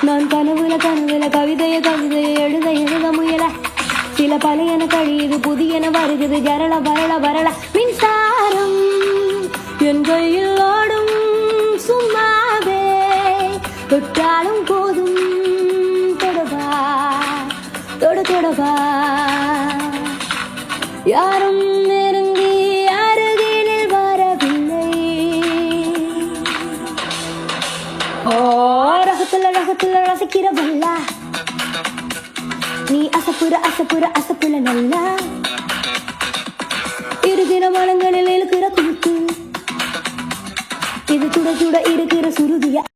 நான் கனவுல கவிதைய எழுத முயல சில பழையன கழியுது புதியன வருகுது வரல மின்சாரம் என் கையில் ஓடும் சும்மாவே தொட்டாலும் போதும் தொடவா யாரும் நெருங்கி அருகினில் வரவில்லை. ரகத்துல ரசிக்கிறவல்ல நீ அசப்புற நல்லா இருக்கிற மனங்களில் இருக்கிற குழுக்கு இது சுட இருக்கிற சுருதிய